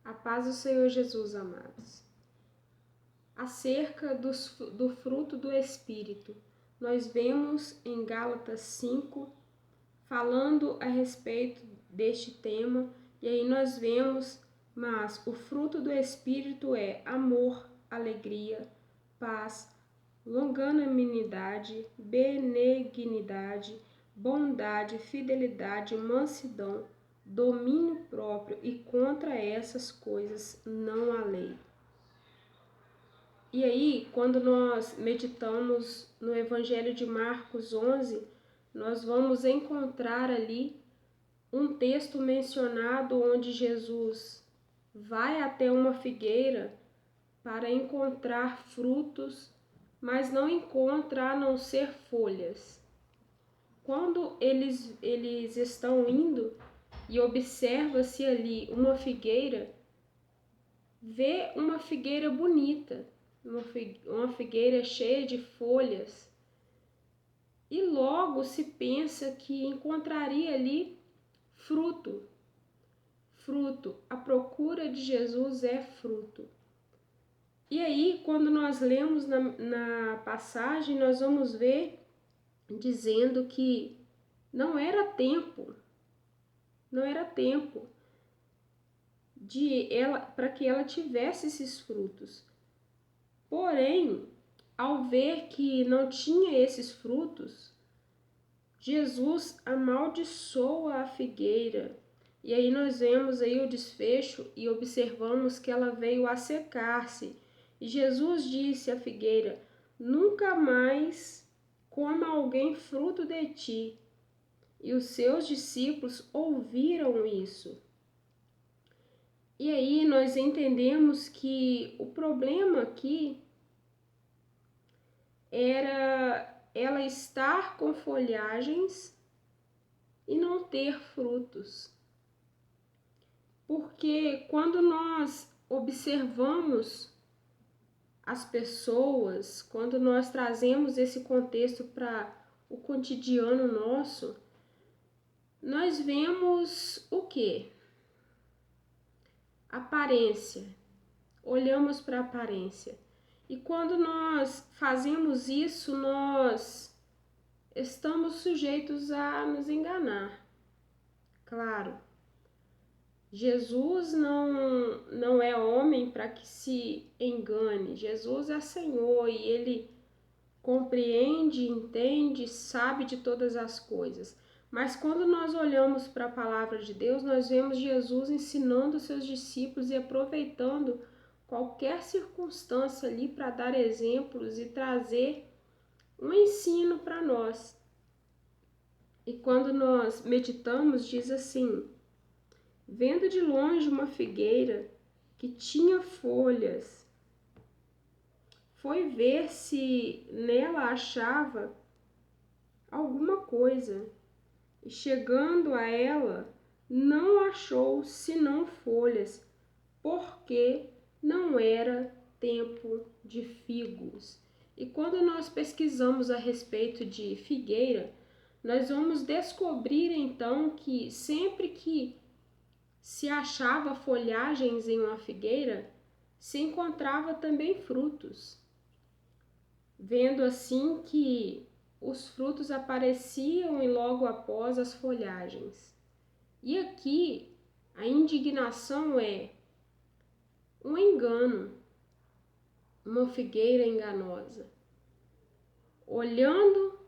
A paz do Senhor Jesus, amados. Acerca do fruto do Espírito, nós vemos em Gálatas 5, falando a respeito deste tema, e aí nós vemos, mas o fruto do Espírito é amor, alegria, paz, longanimidade, benignidade, bondade, fidelidade, mansidão, domínio próprio, e contra essas coisas não há lei. E aí, quando nós meditamos no Evangelho de Marcos 11, nós vamos encontrar ali um texto mencionado onde Jesus vai até uma figueira para encontrar frutos, mas não encontra a não ser folhas. Quando eles estão indo e observa-se ali uma figueira, vê uma figueira bonita, uma figueira cheia de folhas, e logo se pensa que encontraria ali fruto. A procura de Jesus é fruto. E aí, quando nós lemos na passagem, nós vamos ver dizendo que não era tempo de ela para que ela tivesse esses frutos. Porém, ao ver que não tinha esses frutos, Jesus amaldiçoa a figueira. E aí nós vemos aí o desfecho e observamos que ela veio a secar-se. E Jesus disse à figueira: nunca mais coma alguém fruto de ti. E os seus discípulos ouviram isso. E aí nós entendemos que o problema aqui era ela estar com folhagens e não ter frutos. Porque quando nós observamos as pessoas, quando nós trazemos esse contexto para o cotidiano nosso, nós vemos o quê? Aparência. Olhamos para a aparência. E quando nós fazemos isso, nós estamos sujeitos a nos enganar. Claro, Jesus não é homem para que se engane. Jesus é Senhor e Ele compreende, entende, sabe de todas as coisas. Mas quando nós olhamos para a palavra de Deus, nós vemos Jesus ensinando os seus discípulos e aproveitando qualquer circunstância ali para dar exemplos e trazer um ensino para nós. E quando nós meditamos, diz assim: vendo de longe uma figueira que tinha folhas, foi ver se nela achava alguma coisa. E chegando a ela, não achou senão folhas, porque não era tempo de figos. E quando nós pesquisamos a respeito de figueira, nós vamos descobrir então que sempre que se achava folhagens em uma figueira, se encontrava também frutos. Vendo assim que os frutos apareciam e logo após as folhagens. E aqui a indignação é um engano, uma figueira enganosa, olhando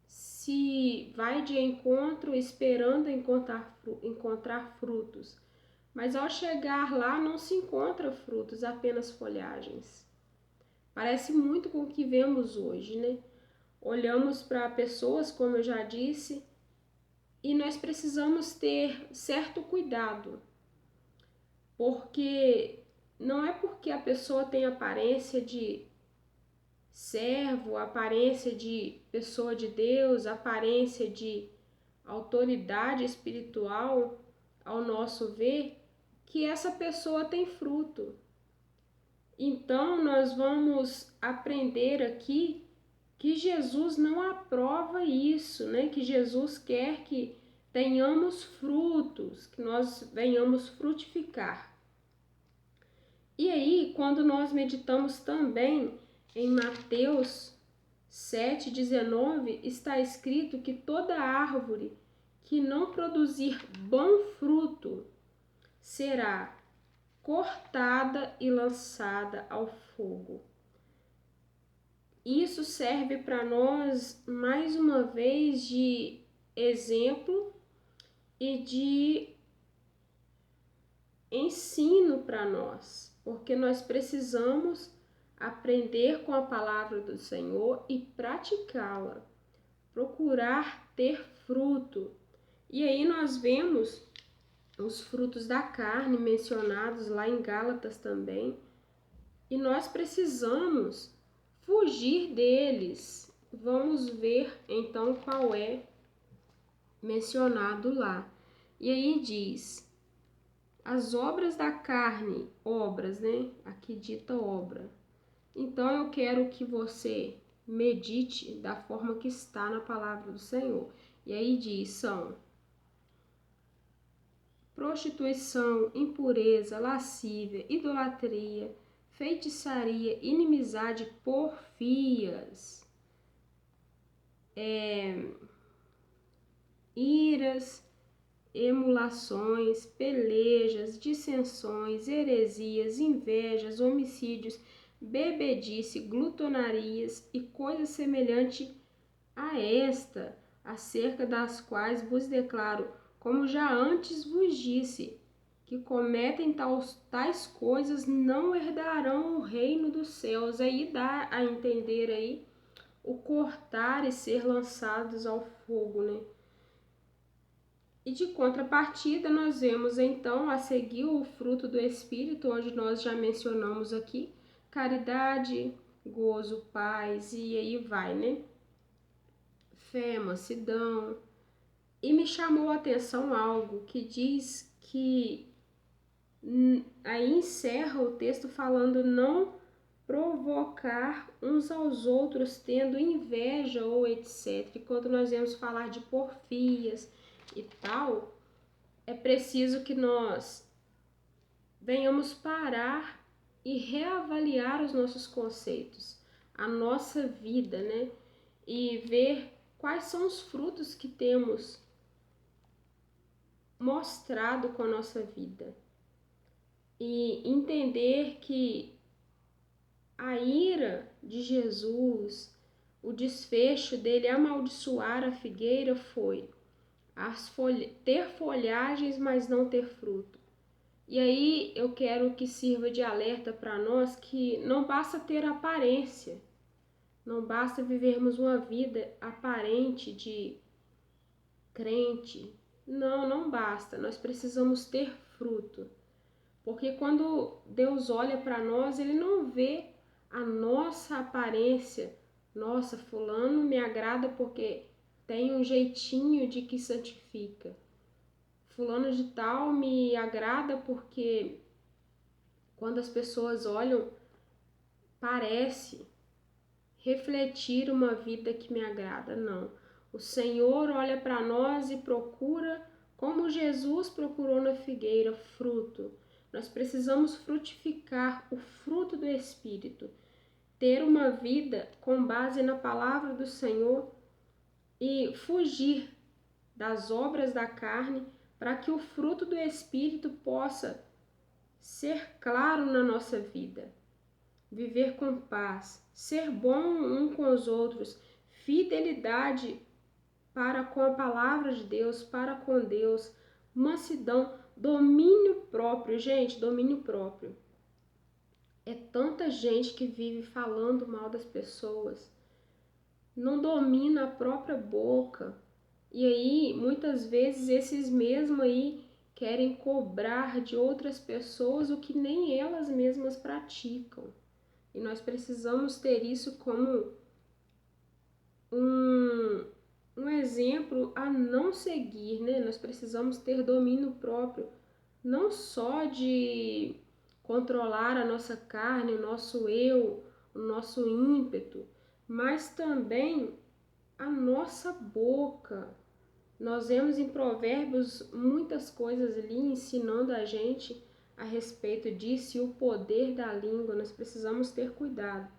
se vai de encontro, esperando encontrar frutos, mas ao chegar lá não se encontra frutos, apenas folhagens. Parece muito com o que vemos hoje, né? Olhamos para pessoas, como eu já disse, e nós precisamos ter certo cuidado, porque não é porque a pessoa tem aparência de servo, aparência de pessoa de Deus, aparência de autoridade espiritual, ao nosso ver, que essa pessoa tem fruto. Então nós vamos aprender aqui que Jesus não aprova isso, né? Que Jesus quer que tenhamos frutos, que nós venhamos frutificar. E aí, quando nós meditamos também em Mateus 7,19, está escrito que toda árvore que não produzir bom fruto será cortada e lançada ao fogo. Isso serve para nós, mais uma vez, de exemplo e de ensino para nós, porque nós precisamos aprender com a palavra do Senhor e praticá-la, procurar ter fruto. E aí nós vemos os frutos da carne mencionados lá em Gálatas também, e nós precisamos fugir deles. Vamos ver então qual é mencionado lá. E aí diz: as obras da carne, obras, né? Aqui dita obra. Então eu quero que você medite da forma que está na palavra do Senhor. E aí diz: são prostituição, impureza, lascívia, idolatria, feitiçaria, inimizade, porfias, iras, emulações, pelejas, dissensões, heresias, invejas, homicídios, bebedice, glutonarias e coisas semelhantes a esta, acerca das quais vos declaro, como já antes vos disse, que cometem tais coisas não herdarão o reino dos céus. Aí dá a entender aí o cortar e ser lançados ao fogo, né? E de contrapartida, nós vemos então a seguir o fruto do Espírito, onde nós já mencionamos aqui, caridade, gozo, paz, e aí vai, né? Fé, mansidão. E me chamou a atenção algo que diz que aí encerra o texto falando não provocar uns aos outros tendo inveja ou etc. E quando nós vamos falar de porfias e tal, é preciso que nós venhamos parar e reavaliar os nossos conceitos, a nossa vida, né? E ver quais são os frutos que temos mostrado com a nossa vida. E entender que a ira de Jesus, o desfecho dele amaldiçoar a figueira foi ter folhagens, mas não ter fruto. E aí eu quero que sirva de alerta para nós que não basta ter aparência, não basta vivermos uma vida aparente de crente. Não, não basta. Nós precisamos ter fruto. Porque quando Deus olha para nós, Ele não vê a nossa aparência. Nossa, fulano me agrada porque tem um jeitinho de que santifica. Fulano de tal me agrada porque quando as pessoas olham, parece refletir uma vida que me agrada. Não. O Senhor olha para nós e procura, como Jesus procurou na figueira, fruto. Nós precisamos frutificar o fruto do Espírito, ter uma vida com base na palavra do Senhor e fugir das obras da carne para que o fruto do Espírito possa ser claro na nossa vida. Viver com paz, ser bom um com os outros, fidelidade para com a palavra de Deus, para com Deus, mansidão, domínio próprio. Gente, domínio próprio. É tanta gente que vive falando mal das pessoas, não domina a própria boca. E aí, muitas vezes, esses mesmos aí querem cobrar de outras pessoas o que nem elas mesmas praticam. E nós precisamos ter isso como um exemplo a não seguir, né? Nós precisamos ter domínio próprio, não só de controlar a nossa carne, o nosso eu, o nosso ímpeto, mas também a nossa boca. Nós vemos em Provérbios muitas coisas ali ensinando a gente a respeito disso e o poder da língua, nós precisamos ter cuidado.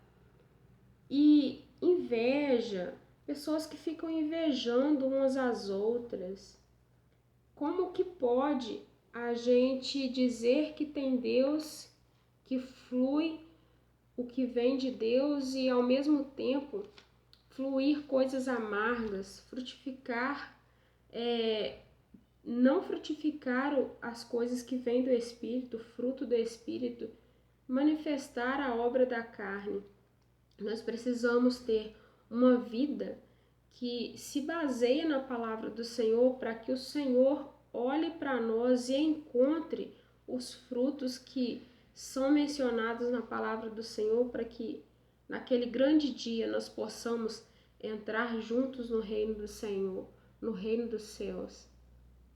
E inveja, pessoas que ficam invejando umas às outras. Como que pode a gente dizer que tem Deus, que flui o que vem de Deus e ao mesmo tempo fluir coisas amargas, frutificar, não frutificar as coisas que vêm do Espírito, fruto do Espírito, manifestar a obra da carne? Nós precisamos ter uma vida que se baseia na palavra do Senhor, para que o Senhor olhe para nós e encontre os frutos que são mencionados na palavra do Senhor, para que naquele grande dia nós possamos entrar juntos no reino do Senhor, no reino dos céus,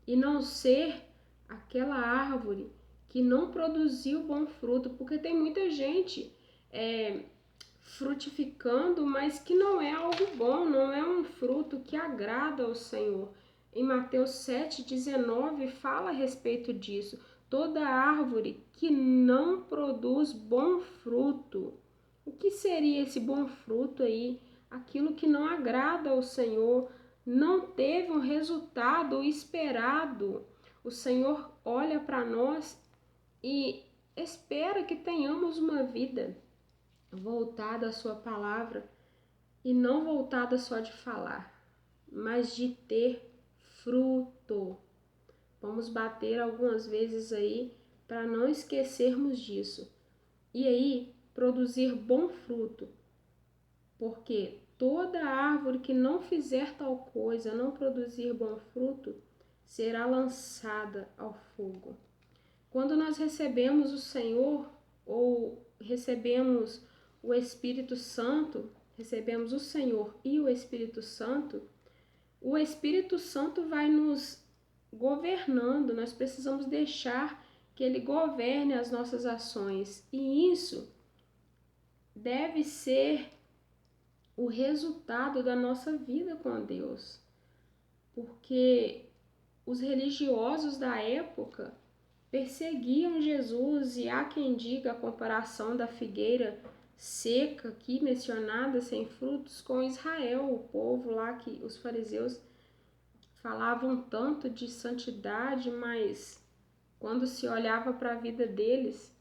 e não ser aquela árvore que não produziu bom fruto, porque tem muita gente frutificando, mas que não é algo bom, não é um fruto que agrada ao Senhor. Em Mateus 7,19 fala a respeito disso. Toda árvore que não produz bom fruto. O que seria esse bom fruto aí? Aquilo que não agrada ao Senhor, não teve um resultado esperado. O Senhor olha para nós e espera que tenhamos uma vida voltada à sua palavra e não voltada só de falar, mas de ter fruto. Vamos bater algumas vezes aí para não esquecermos disso. E aí, produzir bom fruto, porque toda árvore que não fizer tal coisa, não produzir bom fruto, será lançada ao fogo. Quando nós recebemos o Senhor ou recebemos o Espírito Santo, recebemos o Senhor e o Espírito Santo vai nos governando, nós precisamos deixar que Ele governe as nossas ações. E isso deve ser o resultado da nossa vida com Deus. Porque os religiosos da época perseguiam Jesus, e há quem diga a comparação da figueira seca aqui mencionada, sem frutos, com Israel, o povo lá que os fariseus falavam tanto de santidade, mas quando se olhava para a vida deles,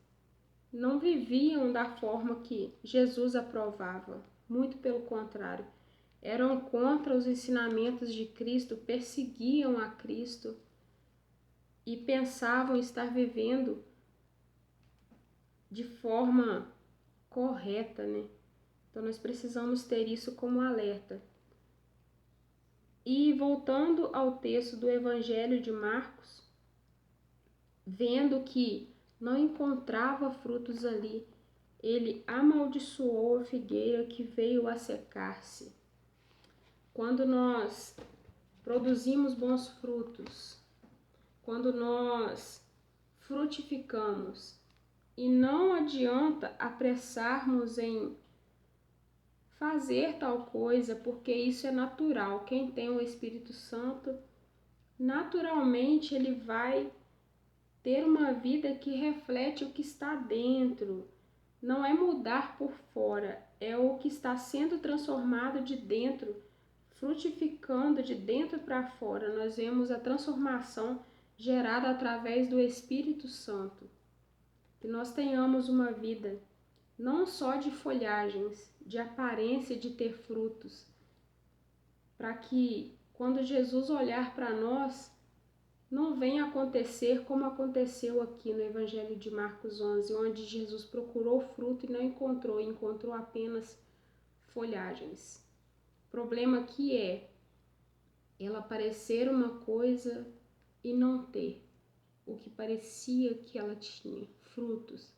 não viviam da forma que Jesus aprovava, muito pelo contrário, eram contra os ensinamentos de Cristo, perseguiam a Cristo e pensavam estar vivendo de forma correta, né? Então nós precisamos ter isso como alerta. E voltando ao texto do Evangelho de Marcos, vendo que não encontrava frutos ali, ele amaldiçoou a figueira que veio a secar-se. Quando nós produzimos bons frutos, quando nós frutificamos, e não adianta apressarmos em fazer tal coisa, porque isso é natural. Quem tem o Espírito Santo, naturalmente ele vai ter uma vida que reflete o que está dentro. Não é mudar por fora, é o que está sendo transformado de dentro, frutificando de dentro para fora. Nós vemos a transformação gerada através do Espírito Santo. Que nós tenhamos uma vida não só de folhagens, de aparência de ter frutos, para que quando Jesus olhar para nós, não venha acontecer como aconteceu aqui no Evangelho de Marcos 11, onde Jesus procurou fruto e não encontrou, encontrou apenas folhagens. O problema aqui é ela parecer uma coisa e não ter o que parecia que ela tinha, frutos.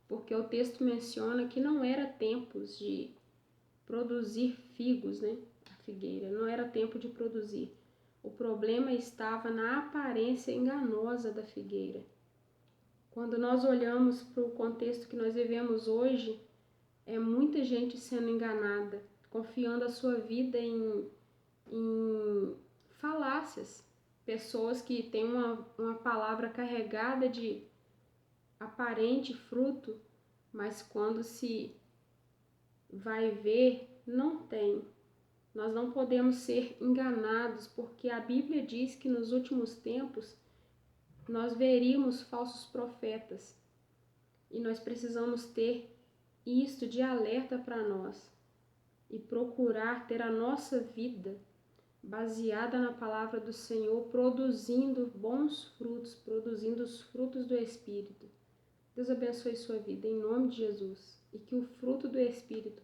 Porque o texto menciona que não era tempos de produzir figos, né? A figueira, não era tempo de produzir. O problema estava na aparência enganosa da figueira. Quando nós olhamos para o contexto que nós vivemos hoje, é muita gente sendo enganada, confiando a sua vida em falácias. Pessoas que têm uma palavra carregada de aparente fruto, mas quando se vai ver, não tem. Nós não podemos ser enganados, porque a Bíblia diz que nos últimos tempos nós veríamos falsos profetas e nós precisamos ter isto de alerta para nós e procurar ter a nossa vida baseada na palavra do Senhor, produzindo bons frutos, produzindo os frutos do Espírito. Deus abençoe sua vida em nome de Jesus e que o fruto do Espírito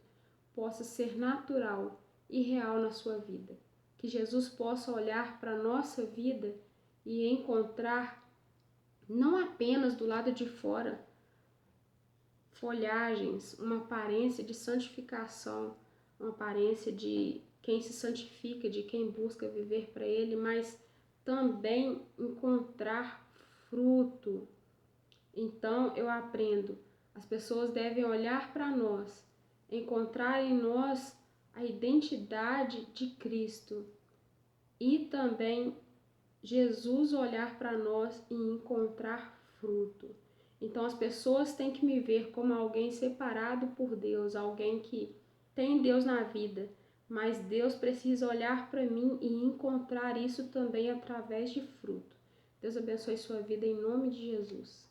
possa ser natural e real na sua vida. Que Jesus possa olhar para a nossa vida e encontrar não apenas do lado de fora folhagens, uma aparência de santificação, uma aparência de quem se santifica, de quem busca viver para Ele, mas também encontrar fruto. Então eu aprendo, as pessoas devem olhar para nós, encontrar em nós a identidade de Cristo e também Jesus olhar para nós e encontrar fruto. Então as pessoas têm que me ver como alguém separado por Deus, alguém que tem Deus na vida, mas Deus precisa olhar para mim e encontrar isso também através de fruto. Deus abençoe sua vida em nome de Jesus.